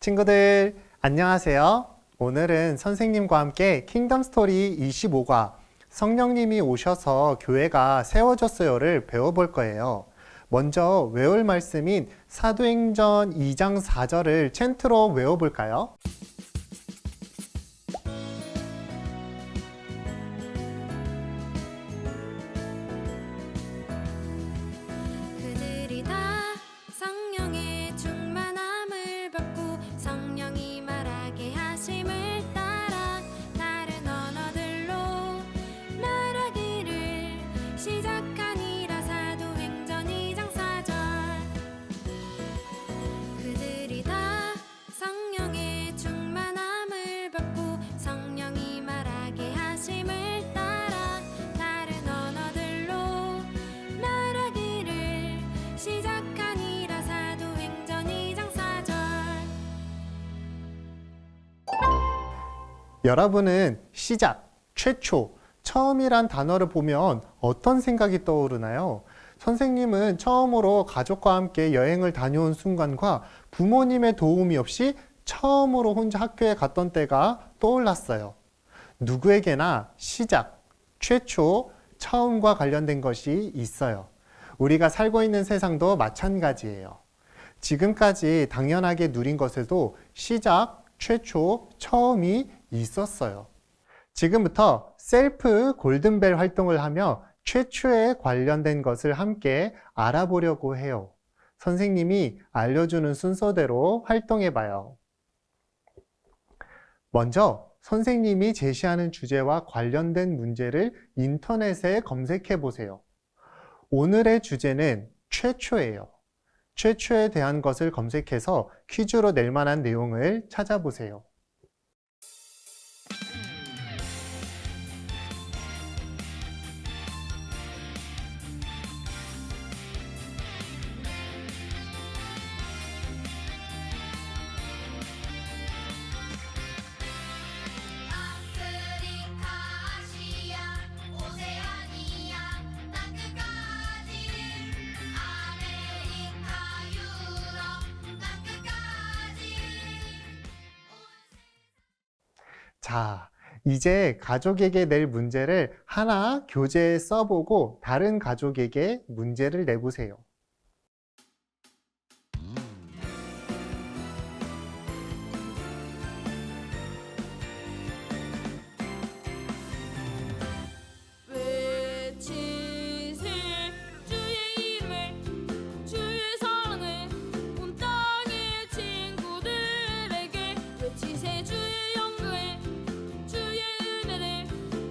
친구들 안녕하세요. 오늘은 선생님과 함께 킹덤 스토리 25과 성령님이 오셔서 교회가 세워졌어요를 배워볼 거예요. 먼저 외울 말씀인 사도행전 2장 4절을 챈트로 외워볼까요? 그들이 다 성령의 충만함을 받고 성령이 말하게 하심을 따라 다른 언어들로 말하기를 시작하니라. 사도행전 2장 4절. 그들이 다 성령의 충만함을 받고 성령이 말하게 하심을 따라 다른 언어들로 말하기를 시작하니라. 사도행전 2장 4절. 여러분은 시작, 최초, 처음이란 단어를 보면 어떤 생각이 떠오르나요? 선생님은 처음으로 가족과 함께 여행을 다녀온 순간과 부모님의 도움이 없이 처음으로 혼자 학교에 갔던 때가 떠올랐어요. 누구에게나 시작, 최초, 처음과 관련된 것이 있어요. 우리가 살고 있는 세상도 마찬가지예요. 지금까지 당연하게 누린 것에도 시작, 최초, 처음이 있었어요. 지금부터 셀프 골든벨 활동을 하며 최초에 관련된 것을 함께 알아보려고 해요. 선생님이 알려주는 순서대로 활동해봐요. 먼저 선생님이 제시하는 주제와 관련된 문제를 인터넷에 검색해 보세요. 오늘의 주제는 최초예요. 최초에 대한 것을 검색해서 퀴즈로 낼 만한 내용을 찾아보세요. 아프리카, 아시아, 오세아니아, 땅끝까지, 아메리카, 유럽, 땅끝까지. 자, 이제 가족에게 낼 문제를 하나 교재에 써보고 다른 가족에게 문제를 내보세요. 외치세 주의 이름을, 주의 사랑을 온 땅의 친구들에게. 외치세 주의 영광을, 주의 은혜를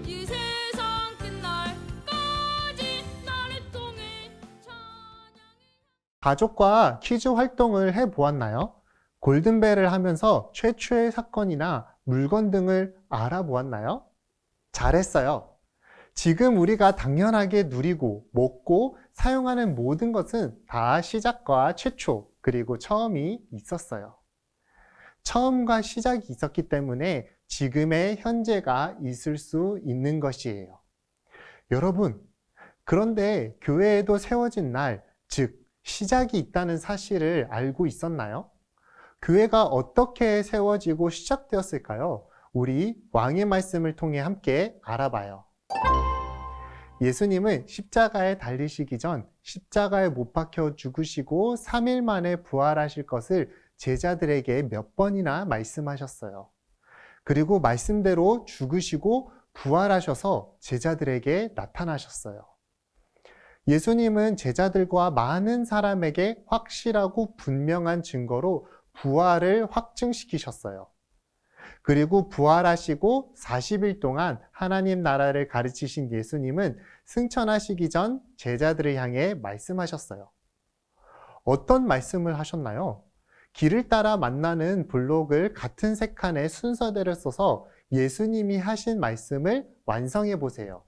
이 세상 끝날까지 나를 통해 찬양해. 가족과 퀴즈 활동을 해보았나요? 골든벨을 하면서 최초의 사건이나 물건 등을 알아보았나요? 잘했어요. 지금 우리가 당연하게 누리고 먹고 사용하는 모든 것은 다 시작과 최초 그리고 처음이 있었어요. 처음과 시작이 있었기 때문에 지금의 현재가 있을 수 있는 것이에요. 여러분, 그런데 교회에도 세워진 날, 즉 시작이 있다는 사실을 알고 있었나요? 교회가 어떻게 세워지고 시작되었을까요? 우리 왕의 말씀을 통해 함께 알아봐요. 예수님은 십자가에 달리시기 전 십자가에 못 박혀 죽으시고 3일 만에 부활하실 것을 제자들에게 몇 번이나 말씀하셨어요. 그리고 말씀대로 죽으시고 부활하셔서 제자들에게 나타나셨어요. 예수님은 제자들과 많은 사람에게 확실하고 분명한 증거로 부활을 확증시키셨어요. 그리고 부활하시고 40일 동안 하나님 나라를 가르치신 예수님은 승천하시기 전 제자들을 향해 말씀하셨어요. 어떤 말씀을 하셨나요? 길을 따라 만나는 블록을 같은 색 칸에 순서대로 써서 예수님이 하신 말씀을 완성해 보세요.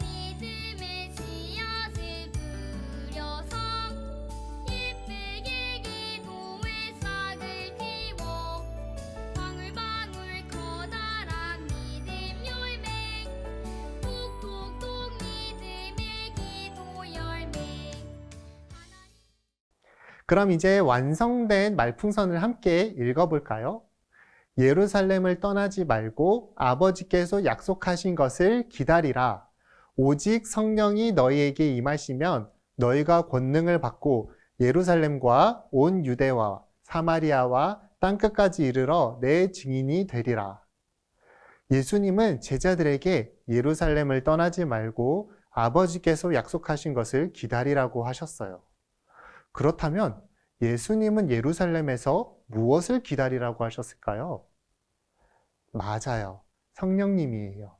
믿음의 씨앗을 뿌려서 예쁘게 기도의 싹을 틔워 방울방울 커다란 믿음 열매 그럼 이제 완성된 말풍선을 함께 읽어볼까요? 예루살렘을 떠나지 말고 아버지께서 약속하신 것을 기다리라. 오직 성령이 너희에게 임하시면 너희가 권능을 받고 예루살렘과 온 유대와 사마리아와 땅끝까지 이르러 내 증인이 되리라. 예수님은 제자들에게 예루살렘을 떠나지 말고 아버지께서 약속하신 것을 기다리라고 하셨어요. 그렇다면 예수님은 예루살렘에서 무엇을 기다리라고 하셨을까요? 맞아요. 성령님이에요.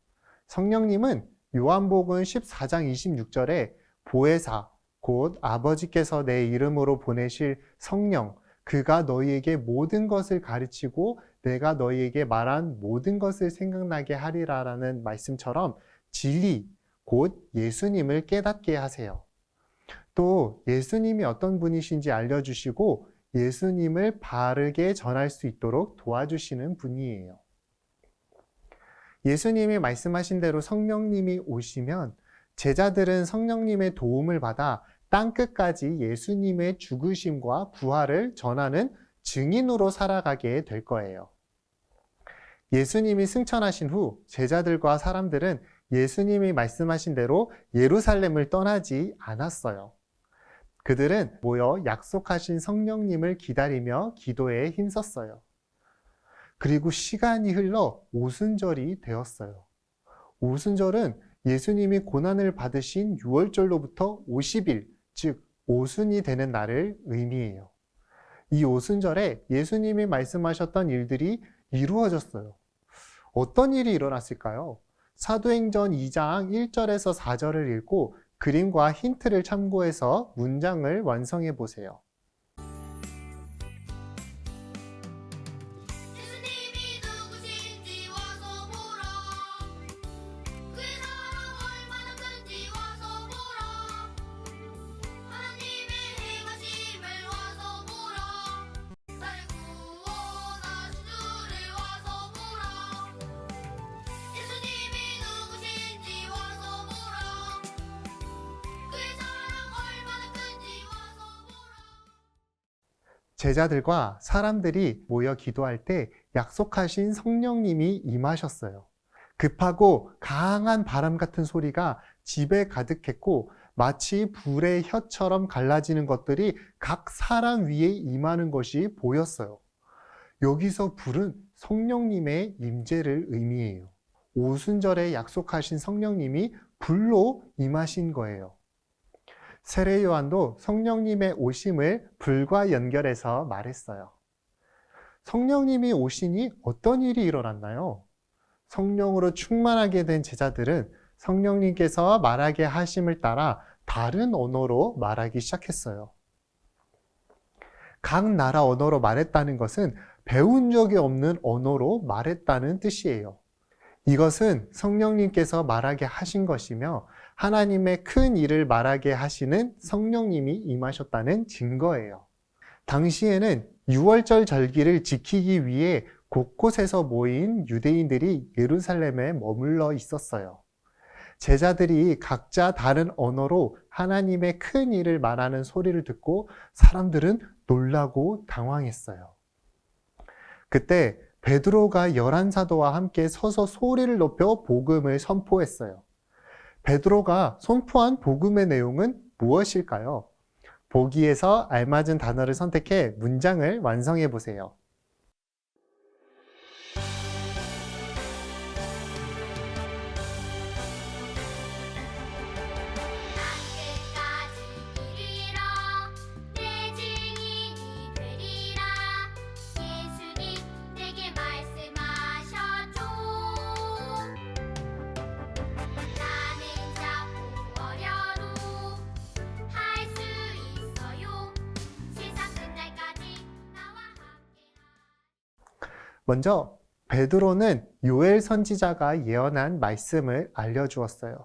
성령님은 요한복음 14장 26절에 보혜사, 곧 아버지께서 내 이름으로 보내실 성령, 그가 너희에게 모든 것을 가르치고 내가 너희에게 말한 모든 것을 생각나게 하리라라는 말씀처럼 진리, 곧 예수님을 깨닫게 하세요. 또 예수님이 어떤 분이신지 알려주시고 예수님을 바르게 전할 수 있도록 도와주시는 분이에요. 예수님이 말씀하신 대로 성령님이 오시면 제자들은 성령님의 도움을 받아 땅끝까지 예수님의 죽으심과 부활을 전하는 증인으로 살아가게 될 거예요. 예수님이 승천하신 후 제자들과 사람들은 예수님이 말씀하신 대로 예루살렘을 떠나지 않았어요. 그들은 모여 약속하신 성령님을 기다리며 기도에 힘썼어요. 그리고 시간이 흘러 오순절이 되었어요. 오순절은 예수님이 고난을 받으신 6월절로부터 50일, 즉 오순이 되는 날을 의미해요. 이 오순절에 예수님이 말씀하셨던 일들이 이루어졌어요. 어떤 일이 일어났을까요? 사도행전 2장 1절에서 4절을 읽고 그림과 힌트를 참고해서 문장을 완성해 보세요. 예수님이 누구신지 와서 보라. 그의 사랑 얼마나 큰지 와서 보라. 하나님의 행하심을 와서 보라. 나를 구원하신 주를 와서 보라. 예수님이 누구신지 와서 보라. 그의 사랑 얼마나 큰지 와서 보라. 제자들과 사람들이 모여 기도할 때 약속하신 성령님이 임하셨어요. 급하고 강한 바람 같은 소리가 집에 가득했고 마치 불의 혀처럼 갈라지는 것들이 각 사람 위에 임하는 것이 보였어요. 여기서 불은 성령님의 임재를 의미해요. 오순절에 약속하신 성령님이 불로 임하신 거예요. 세례 요한도 성령님의 오심을 불과 연결해서 말했어요. 성령님이 오시니 어떤 일이 일어났나요? 성령으로 충만하게 된 제자들은 성령님께서 말하게 하심을 따라 다른 언어로 말하기 시작했어요. 각 나라 언어로 말했다는 것은 배운 적이 없는 언어로 말했다는 뜻이에요. 이것은 성령님께서 말하게 하신 것이며 하나님의 큰 일을 말하게 하시는 성령님이 임하셨다는 증거예요. 당시에는 6월절 절기를 지키기 위해 곳곳에서 모인 유대인들이 예루살렘에 머물러 있었어요. 제자들이 각자 다른 언어로 하나님의 큰 일을 말하는 소리를 듣고 사람들은 놀라고 당황했어요. 그때 베드로가 11사도와 함께 서서 소리를 높여 복음을 선포했어요. 베드로가 선포한 복음의 내용은 무엇일까요? 보기에서 알맞은 단어를 선택해 문장을 완성해 보세요. 땅끝까지 이르러 내 증인이 되리라. 예수님 내게 말씀하셨죠. 나는 자꾸 어려도 할 수 있어요. 세상 끝날까지 나와 함께. 먼저 베드로는 요엘 선지자가 예언한 말씀을 알려주었어요.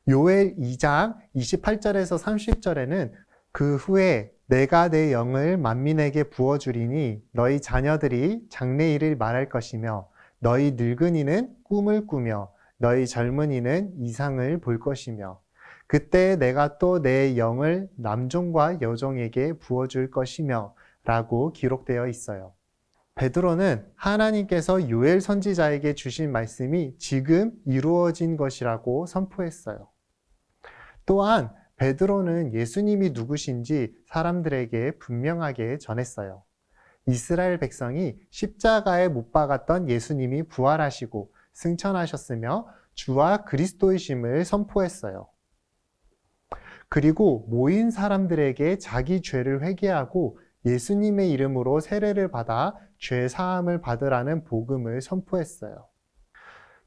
요엘 2장 28절에서 30절에는 그 후에 내가 내 영을 만민에게 부어주리니 너희 자녀들이 장래일을 말할 것이며 너희 늙은이는 꿈을 꾸며 너희 젊은이는 이상을 볼 것이며 그때 내가 또 내 영을 남종과 여종에게 부어줄 것이며 라고 기록되어 있어요. 베드로는 하나님께서 요엘 선지자에게 주신 말씀이 지금 이루어진 것이라고 선포했어요. 또한 베드로는 예수님이 누구신지 사람들에게 분명하게 전했어요. 이스라엘 백성이 십자가에 못 박았던 예수님이 부활하시고 승천하셨으며 주와 그리스도이심을 선포했어요. 그리고 모인 사람들에게 자기 죄를 회개하고 예수님의 이름으로 세례를 받아 죄 사함을 받으라는 복음을 선포했어요.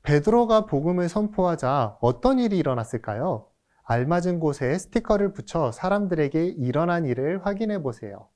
베드로가 복음을 선포하자 어떤 일이 일어났을까요? 알맞은 곳에 스티커를 붙여 사람들에게 일어난 일을 확인해 보세요.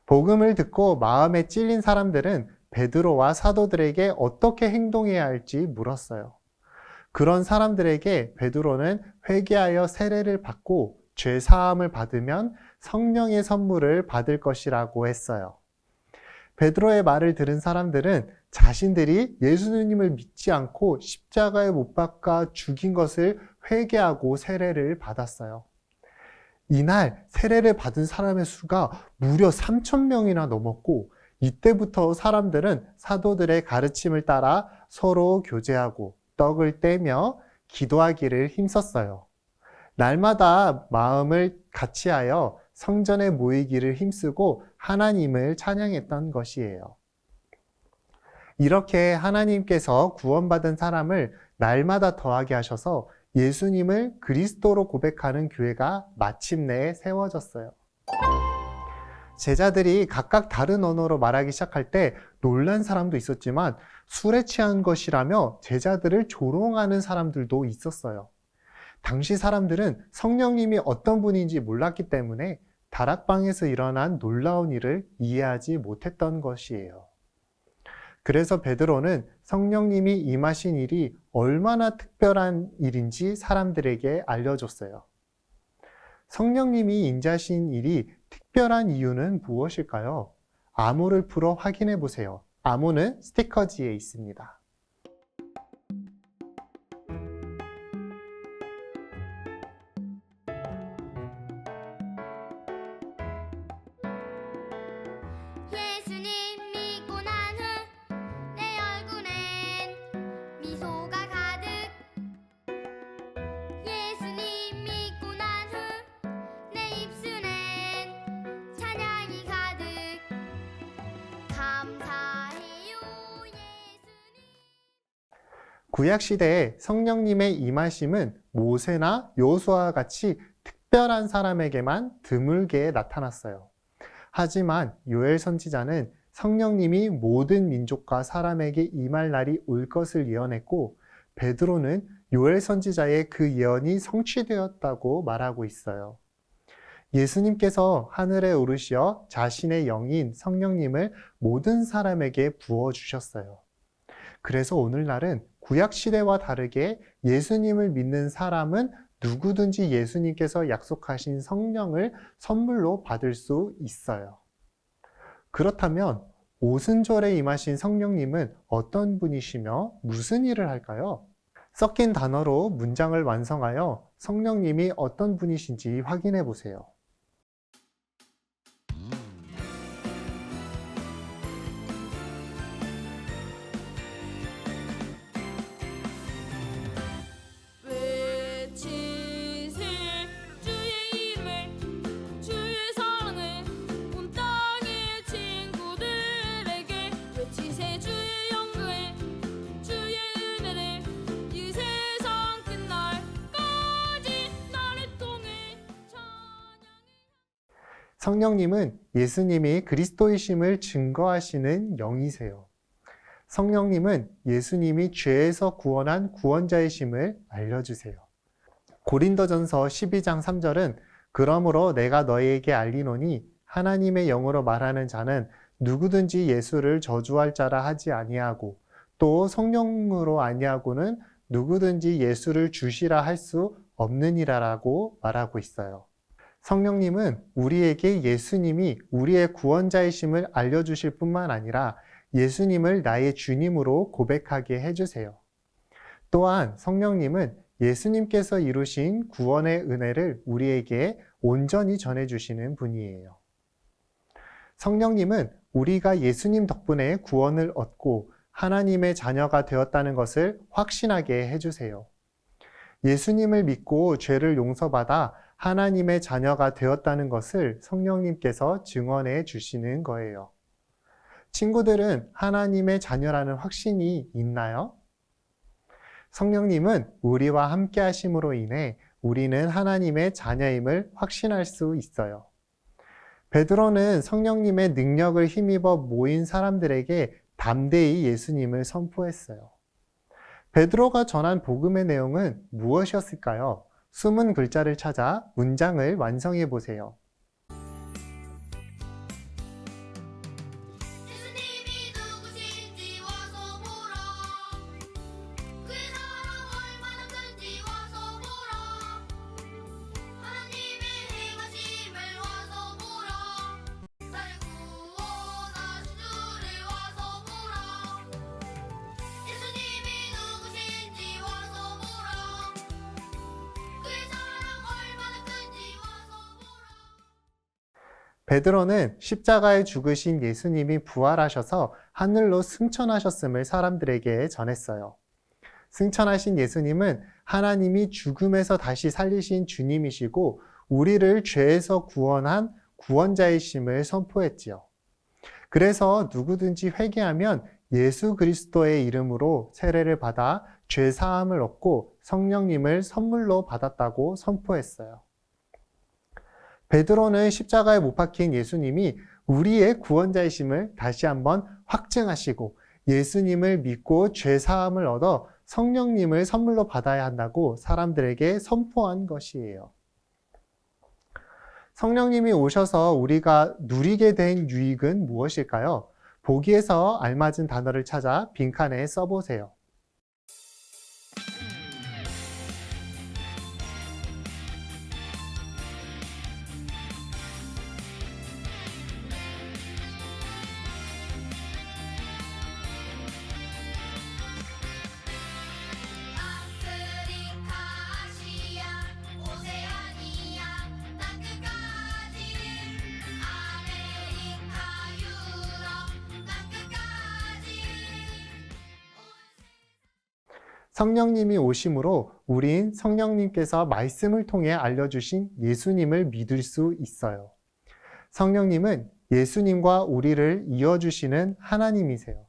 복음을 듣고 마음에 찔린 사람들은 베드로와 사도들에게 어떻게 행동해야 할지 물었어요. 그런 사람들에게 베드로는 회개하여 세례를 받고 죄 사함을 받으면 성령의 선물을 받을 것이라고 했어요. 베드로의 말을 들은 사람들은 자신들이 예수님을 믿지 않고 십자가에 못 박아 죽인 것을 회개하고 세례를 받았어요. 이날 세례를 받은 사람의 수가 무려 3,000명이나 넘었고, 이때부터 사람들은 사도들의 가르침을 따라 서로 교제하고 떡을 떼며 기도하기를 힘썼어요. 날마다 마음을 같이하여 성전에 모이기를 힘쓰고 하나님을 찬양했던 것이에요. 이렇게 하나님께서 구원받은 사람을 날마다 더하게 하셔서 예수님을 그리스도로 고백하는 교회가 마침내 세워졌어요. 제자들이 각각 다른 언어로 말하기 시작할 때 놀란 사람도 있었지만 술에 취한 것이라며 제자들을 조롱하는 사람들도 있었어요. 당시 사람들은 성령님이 어떤 분인지 몰랐기 때문에 다락방에서 일어난 놀라운 일을 이해하지 못했던 것이에요. 그래서 베드로는 성령님이 임하신 일이 얼마나 특별한 일인지 사람들에게 알려줬어요. 성령님이 임하신 일이 특별한 이유는 무엇일까요? 암호를 풀어 확인해 보세요. 암호는 스티커지에 있습니다. 예수님 믿고 난 후 내 얼굴엔 미소가 가득. 예수님 믿고 난 후 내 입술엔 찬양이 가득. 감사해요 예수님. 구약시대에 성령님의 임하심은 모세나 여호수아와 같이 특별한 사람에게만 드물게 나타났어요. 하지만 요엘 선지자는 성령님이 모든 민족과 사람에게 임할 날이 올 것을 예언했고, 베드로는 요엘 선지자의 그 예언이 성취되었다고 말하고 있어요. 예수님께서 하늘에 오르시어 자신의 영인 성령님을 모든 사람에게 부어주셨어요. 그래서 오늘날은 구약시대와 다르게 예수님을 믿는 사람은 누구든지 예수님께서 약속하신 성령을 선물로 받을 수 있어요. 그렇다면 오순절에 임하신 성령님은 어떤 분이시며 무슨 일을 할까요? 섞인 단어로 문장을 완성하여 성령님이 어떤 분이신지 확인해 보세요. 외치세 주의 이름을 주의 사랑을 온 땅의 친구들에게 외치세 주의 영광을 주의 은혜를 이 세상 끝날까지 나를 통해 찬양해. 성령님은 예수님이 그리스도이심을 증거하시는 영이세요. 성령님은 예수님이 죄에서 구원한 구원자이심을 알려주세요. 고린도전서 12장 3절은 그러므로 내가 너희에게 알리노니 하나님의 영으로 말하는 자는 누구든지 예수를 저주할 자라 하지 아니하고 또 성령으로 아니하고는 누구든지 예수를 주시라 할 수 없느니라라고 말하고 있어요. 성령님은 우리에게 예수님이 우리의 구원자이심을 알려주실 뿐만 아니라 예수님을 나의 주님으로 고백하게 해주세요. 또한 성령님은 예수님께서 이루신 구원의 은혜를 우리에게 온전히 전해주시는 분이에요. 성령님은 우리가 예수님 덕분에 구원을 얻고 하나님의 자녀가 되었다는 것을 확신하게 해주세요. 예수님을 믿고 죄를 용서받아 하나님의 자녀가 되었다는 것을 성령님께서 증언해 주시는 거예요. 친구들은 하나님의 자녀라는 확신이 있나요? 성령님은 우리와 함께 하심으로 인해 우리는 하나님의 자녀임을 확신할 수 있어요. 베드로는 성령님의 능력을 힘입어 모인 사람들에게 담대히 예수님을 선포했어요. 베드로가 전한 복음의 내용은 무엇이었을까요? 숨은 글자를 찾아 문장을 완성해 보세요. 예수님이 누구신지 와서 보라. 그의 사랑 얼마나 큰지 와서 보라. 하나님의 행하심을 와서 보라. 나를 구원하신 주를 와서 보라. 예수님이 누구신지 와서 보라. 그의 사랑 얼마나 큰지 와서 보라. 베드로는 십자가에 죽으신 예수님이 부활하셔서 하늘로 승천하셨음을 사람들에게 전했어요. 승천하신 예수님은 하나님이 죽음에서 다시 살리신 주님이시고 우리를 죄에서 구원한 구원자이심을 선포했지요. 그래서 누구든지 회개하면 예수 그리스도의 이름으로 세례를 받아 죄 사함을 얻고 성령님을 선물로 받았다고 선포했어요. 베드로는 십자가에 못 박힌 예수님이 우리의 구원자이심을 다시 한번 확증하시고 예수님을 믿고 죄 사함을 얻어 성령님을 선물로 받아야 한다고 사람들에게 선포한 것이에요. 성령님이 오셔서 우리가 누리게 된 유익은 무엇일까요? 보기에서 알맞은 단어를 찾아 빈칸에 써보세요. 아프리카, 아시아, 오세아니아, 땅끝까지. 아메리카, 유럽, 땅끝까지. 성령님이 오심으로 우린 성령님께서 말씀을 통해 알려주신 예수님을 믿을 수 있어요. 성령님은 예수님과 우리를 이어주시는 하나님이세요.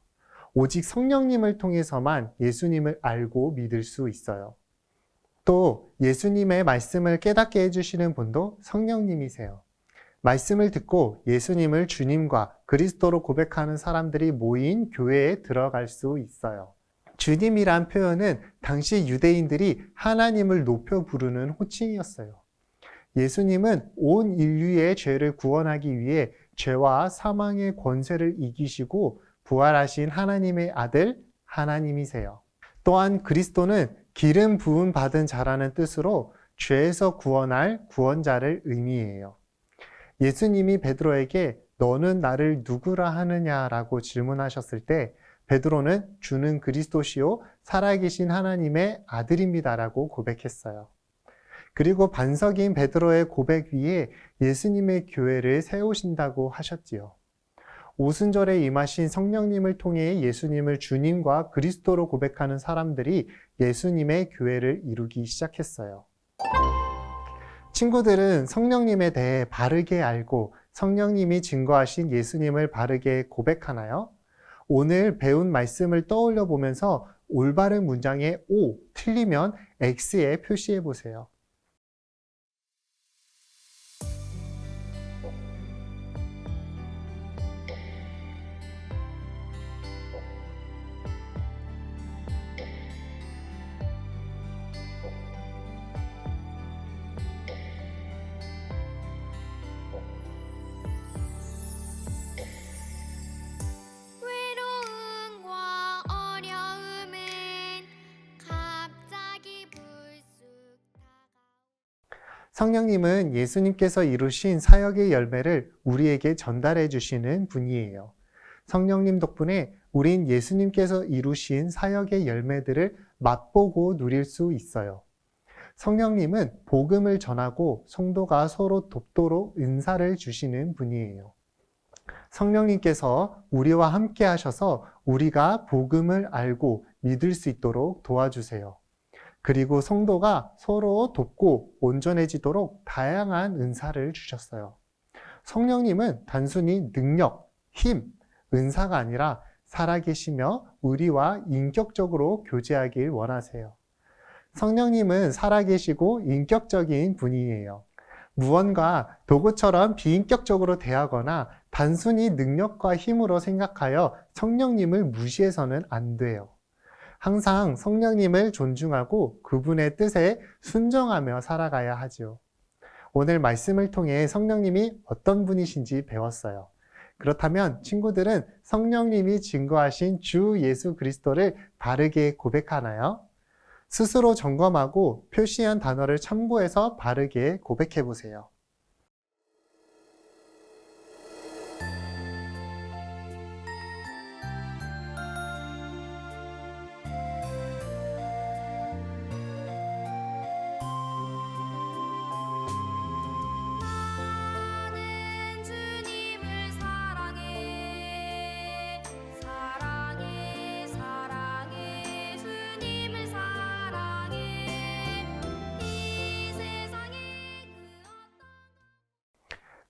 오직 성령님을 통해서만 예수님을 알고 믿을 수 있어요. 또 예수님의 말씀을 깨닫게 해주시는 분도 성령님이세요. 말씀을 듣고 예수님을 주님과 그리스도로 고백하는 사람들이 모인 교회에 들어갈 수 있어요. 주님이란 표현은 당시 유대인들이 하나님을 높여 부르는 호칭이었어요. 예수님은 온 인류의 죄를 구원하기 위해 죄와 사망의 권세를 이기시고 부활하신 하나님의 아들 하나님이세요. 또한 그리스도는 기름 부음 받은 자라는 뜻으로 죄에서 구원할 구원자를 의미해요. 예수님이 베드로에게 너는 나를 누구라 하느냐라고 질문하셨을 때 베드로는 주는 그리스도시요 살아계신 하나님의 아들입니다라고 고백했어요. 그리고 반석인 베드로의 고백 위에 예수님의 교회를 세우신다고 하셨지요. 오순절에 임하신 성령님을 통해 예수님을 주님과 그리스도로 고백하는 사람들이 예수님의 교회를 이루기 시작했어요. 친구들은 성령님에 대해 바르게 알고 성령님이 증거하신 예수님을 바르게 고백하나요? 오늘 배운 말씀을 떠올려 보면서 올바른 문장에 O, 틀리면 X에 표시해 보세요. 성령님은 예수님께서 이루신 사역의 열매를 우리에게 전달해 주시는 분이에요. 성령님 덕분에 우린 예수님께서 이루신 사역의 열매들을 맛보고 누릴 수 있어요. 성령님은 복음을 전하고 성도가 서로 돕도록 은사를 주시는 분이에요. 성령님께서 우리와 함께 하셔서 우리가 복음을 알고 믿을 수 있도록 도와주세요. 그리고 성도가 서로 돕고 온전해지도록 다양한 은사를 주셨어요. 성령님은 단순히 능력, 힘, 은사가 아니라 살아계시며 우리와 인격적으로 교제하길 원하세요. 성령님은 살아계시고 인격적인 분이에요. 무언가 도구처럼 비인격적으로 대하거나 단순히 능력과 힘으로 생각하여 성령님을 무시해서는 안 돼요. 항상 성령님을 존중하고 그분의 뜻에 순종하며 살아가야 하죠. 오늘 말씀을 통해 성령님이 어떤 분이신지 배웠어요. 그렇다면 친구들은 성령님이 증거하신 주 예수 그리스도를 바르게 고백하나요? 스스로 점검하고 표시한 단어를 참고해서 바르게 고백해 보세요. 나는 주님을 사랑해 사랑해 사랑해 주님을 사랑해 이 세상에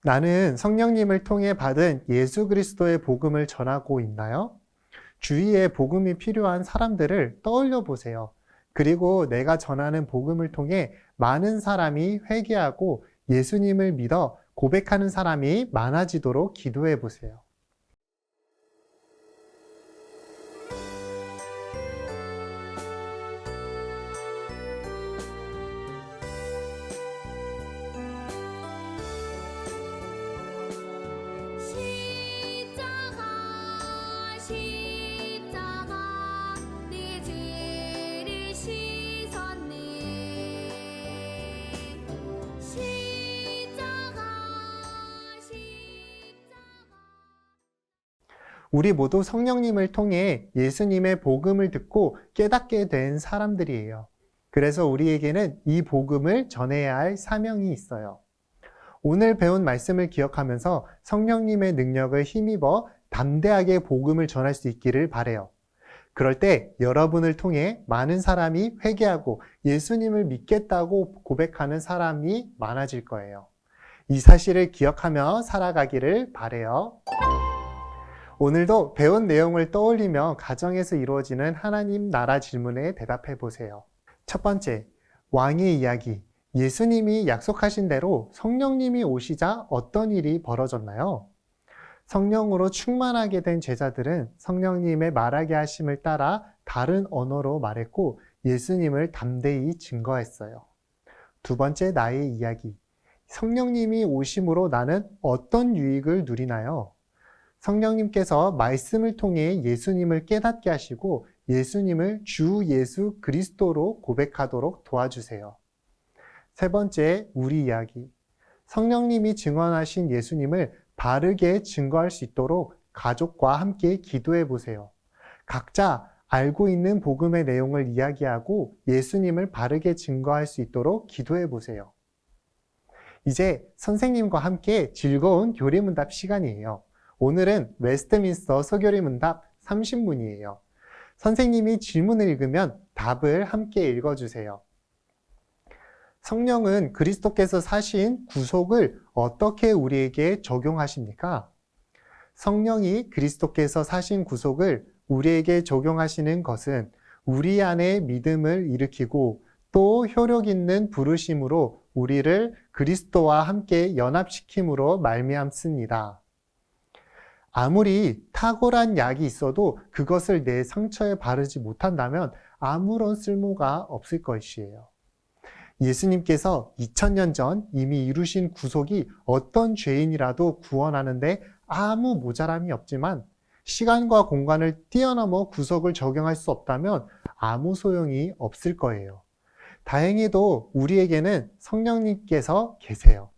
나는 성령님을 통해 받은 예수 그리스도의 복음을 전하고 있나요? 주위에 복음이 필요한 사람들을 떠올려 보세요. 그리고 내가 전하는 복음을 통해 많은 사람이 회개하고 예수님을 믿어 고백하는 사람이 많아지도록 기도해 보세요. 십자가 십자가 네 죄를 씻었네 십자가 우리 모두 성령님을 통해 예수님의 복음을 듣고 깨닫게 된 사람들이에요. 그래서 우리에게는 이 복음을 전해야 할 사명이 있어요. 오늘 배운 말씀을 기억하면서 성령님의 능력을 힘입어 담대하게 복음을 전할 수 있기를 바라요. 그럴 때 여러분을 통해 많은 사람이 회개하고 예수님을 믿겠다고 고백하는 사람이 많아질 거예요. 이 사실을 기억하며 살아가기를 바라요. 오늘도 배운 내용을 떠올리며 가정에서 이루어지는 하나님 나라 질문에 대답해 보세요. 첫 번째, 왕의 이야기. 예수님이 약속하신 대로 성령님이 오시자 어떤 일이 벌어졌나요? 성령으로 충만하게 된 제자들은 성령님의 말하게 하심을 따라 다른 언어로 말했고 예수님을 담대히 증거했어요. 두 번째, 나의 이야기. 성령님이 오심으로 나는 어떤 유익을 누리나요? 성령님께서 말씀을 통해 예수님을 깨닫게 하시고 예수님을 주 예수 그리스도로 고백하도록 도와주세요. 세 번째, 우리 이야기. 성령님이 증언하신 예수님을 바르게 증거할 수 있도록 가족과 함께 기도해 보세요. 각자 알고 있는 복음의 내용을 이야기하고 예수님을 바르게 증거할 수 있도록 기도해 보세요. 이제 선생님과 함께 즐거운 교리문답 시간이에요. 오늘은 웨스트민스터 소교리문답 30문이에요. 선생님이 질문을 읽으면 답을 함께 읽어주세요. 성령은 그리스도께서 사신 구속을 어떻게 우리에게 적용하십니까? 성령이 그리스도께서 사신 구속을 우리에게 적용하시는 것은 우리 안에 믿음을 일으키고 또 효력 있는 부르심으로 우리를 그리스도와 함께 연합시킴으로 말미암습니다. 아무리 탁월한 약이 있어도 그것을 내 상처에 바르지 못한다면 아무런 쓸모가 없을 것이에요. 예수님께서 2000년 전 이미 이루신 구속이 어떤 죄인이라도 구원하는데 아무 모자람이 없지만 시간과 공간을 뛰어넘어 구속을 적용할 수 없다면 아무 소용이 없을 거예요. 다행히도 우리에게는 성령님께서 계세요.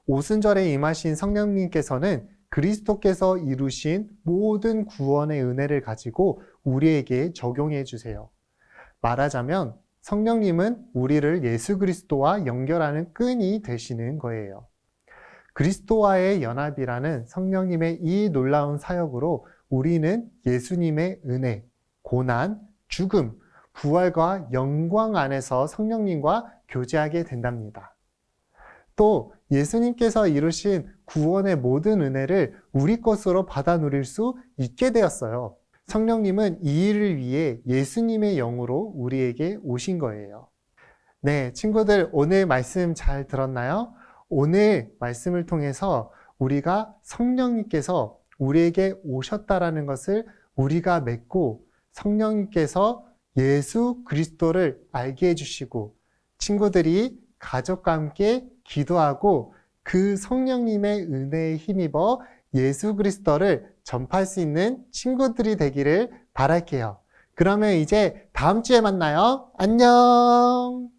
오순절에 임하신 성령님께서는 그리스도께서 이루신 모든 구원의 은혜를 가지고 우리에게 적용해 주세요. 말하자면 성령님은 우리를 예수 그리스도와 연결하는 끈이 되시는 거예요. 그리스도와의 연합이라는 성령님의 이 놀라운 사역으로 우리는 예수님의 은혜, 고난, 죽음, 부활과 영광 안에서 성령님과 교제하게 된답니다. 또 예수님께서 이루신 구원의 모든 은혜를 우리 것으로 받아 누릴 수 있게 되었어요. 성령님은 이 일을 위해 예수님의 영으로 우리에게 오신 거예요. 네, 친구들 오늘 말씀 잘 들었나요? 오늘 말씀을 통해서 우리가 성령님께서 우리에게 오셨다라는 것을 우리가 믿고 성령님께서 예수 그리스도를 알게 해주시고 친구들이 가족과 함께 기도하고 그 성령님의 은혜에 힘입어 예수 그리스도를 전파할 수 있는 친구들이 되기를 바랄게요. 그러면 이제 다음 주에 만나요. 안녕!